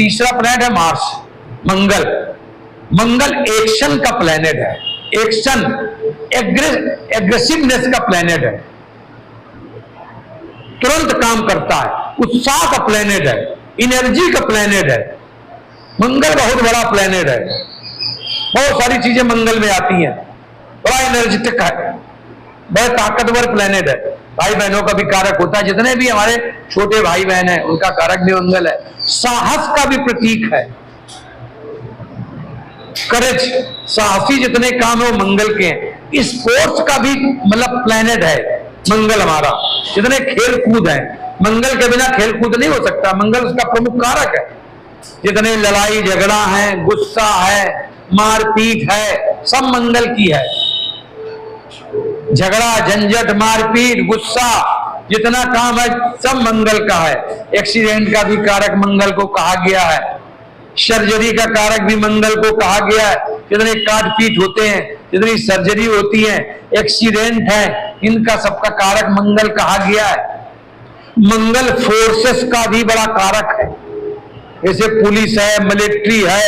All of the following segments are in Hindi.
तीसरा प्लैनेट है मार्स, मंगल। मंगल एक्शन का प्लैनेट है, एक्शन, एग्रेसिवनेस का प्लैनेट है, तुरंत काम करता है, उत्साह का प्लैनेट है, एनर्जी का प्लैनेट है। मंगल बहुत बड़ा प्लैनेट है, बहुत सारी चीजें मंगल में आती हैं, बड़ा एनर्जेटिक है, बड़ा ताकतवर प्लैनेट है। भाई बहनों का भी कारक होता है, जितने भी हमारे छोटे भाई बहन हैं उनका कारक भी मंगल है। साहस का भी प्रतीक है, करेज, साहसी जितने काम है वो मंगल के हैं। स्पोर्ट्स का भी मतलब प्लैनेट है मंगल हमारा, जितने खेल कूद है, मंगल के बिना खेल कूद नहीं हो सकता, मंगल उसका प्रमुख कारक है। जितने लड़ाई झगड़ा है, गुस्सा है, मारपीट है, सब मंगल की है। झगड़ा झंझट मारपीट गुस्सा जितना काम है सब मंगल का है। एक्सीडेंट का भी कारक मंगल को कहा गया है, सर्जरी का कारक भी मंगल को कहा गया है। जितने काट पीट होते हैं, जितनी सर्जरी होती है, एक्सीडेंट है, इनका सबका कारक मंगल कहा गया है। मंगल फोर्सेस का भी बड़ा कारक है, जैसे पुलिस है, मिलिट्री है,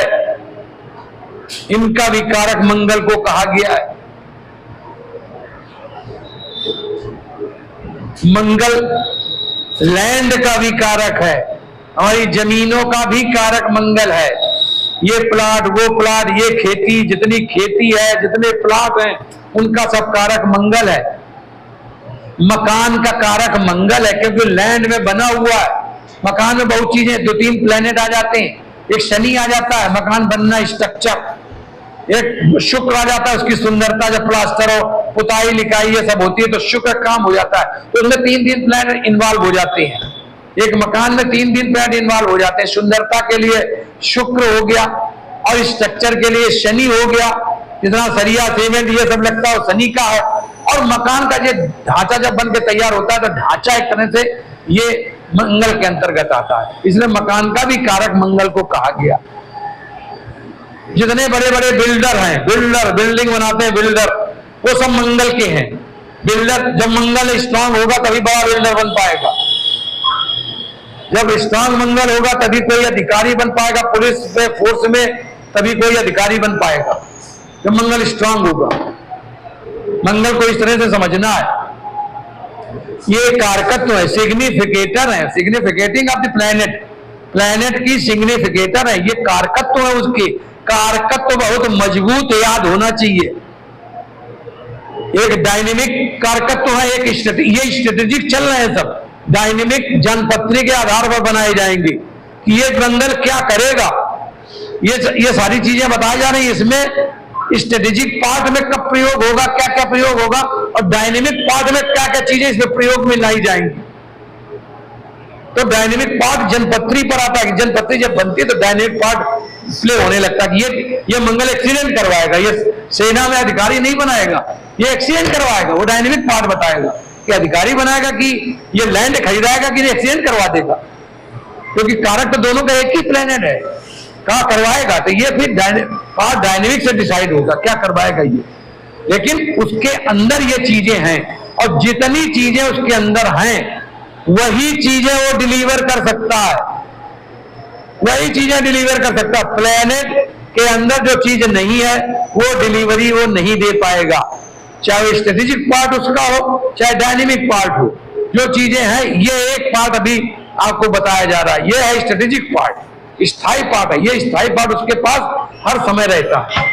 इनका भी कारक मंगल को कहा गया है। मंगल लैंड का भी कारक है, हमारी जमीनों का भी कारक मंगल है। ये प्लाट, वो प्लाट, ये खेती, जितनी खेती है, जितने प्लाट हैं, उनका सब कारक मंगल है। मकान का कारक मंगल है, क्योंकि लैंड में बना हुआ है। मकान में बहुत चीजें, 2-3 प्लेनेट आ जाते हैं। एक शनि आ जाता है, मकान बनना, स्ट्रक्चर। एक शुक्र आ जाता है, उसकी सुंदरता, जब प्लास्टर हो, पुताई लिखाई ये सब होती है तो शुक्र काम हो जाता है। तो उसमें 3 प्लेनेट इन्वॉल्व हो जाते हैं। एक मकान में 3 प्लेनेट इन्वॉल्व हो जाते हैं। सुंदरता के लिए शुक्र हो गया, और स्ट्रक्चर के लिए शनि हो गया। जितना सरिया सीमेंट ये सब लगता है वो शनि का है। और मकान का ये ढांचा जब बन के तैयार होता है तो ढांचा एक तरह से ये मंगल के अंतर्गत आता है, इसलिए मकान का भी कारक मंगल को कहा गया। जितने बड़े बड़े बिल्डर हैं, बिल्डिंग बनाते हैं बिल्डर, वो सब मंगल के हैं। बिल्डर, जब मंगल स्ट्रांग होगा तभी बड़ा बिल्डर बन पाएगा। जब स्ट्रांग मंगल होगा तभी कोई अधिकारी बन पाएगा, पुलिस में, फोर्स में, तभी कोई अधिकारी बन पाएगा, जब मंगल स्ट्रांग होगा। मंगल को इस तरह से समझना है, ये कारकत्व है, सिग्निफिकेटर है, सिग्निफिकेटिंग ऑफ द प्लैनेट, प्लैनेट की सिग्निफिकेटर है, ये कारकत्व है। उसकी कारकत्व बहुत मजबूत याद होना चाहिए। एक डायनेमिक कारकत्व है, एक ये स्ट्रेटेजिक चल रहे हैं सब, डायनेमिक जनपत्री के आधार पर बनाए जाएंगे कि ये मंगल क्या करेगा। ये सारी चीजें बताई जा रही है। इसमें स्ट्रेटेजिक पार्ट में कब प्रयोग होगा, क्या क्या प्रयोग होगा, और डायनेमिक पार्ट में क्या क्या चीजें इसमें प्रयोग में लाई जाएंगी। तो डायनेमिक पार्ट जनपत्री पर आता है कि जनपत्री जब बनती है तो डायनेमिक पार्ट प्ले होने लगता है कि ये मंगल एक्सीडेंट करवाएगा, ये सेना में अधिकारी नहीं बनाएगा, ये एक्सीडेंट करवाएगा। वो डायनेमिक पार्ट बताएगा कि अधिकारी बनाएगा कि ये लैंड खरीदाएगा कि एक्सीडेंट करवा देगा, क्योंकि कारक तो दोनों का एक ही प्लेनेट है। कहाँ करवाएगा, तो ये फिर पार्ट डायनेमिक से डिसाइड होगा क्या करवाएगा ये। लेकिन उसके अंदर ये चीजें हैं, और जितनी चीजें उसके अंदर हैं वही चीजें वो डिलीवर कर सकता है, वही चीजें डिलीवर कर सकता है। प्लेनेट के अंदर जो चीज नहीं है वो डिलीवरी वो नहीं दे पाएगा, चाहे स्ट्रेटेजिक पार्ट उसका हो, चाहे डायनेमिक पार्ट हो। जो चीजें हैं, ये एक पार्ट अभी आपको बताया जा रहा है, ये है स्ट्रेटेजिक पार्ट, स्थायी पार्ट है। ये स्थायी पार्ट उसके पास हर समय रहता है।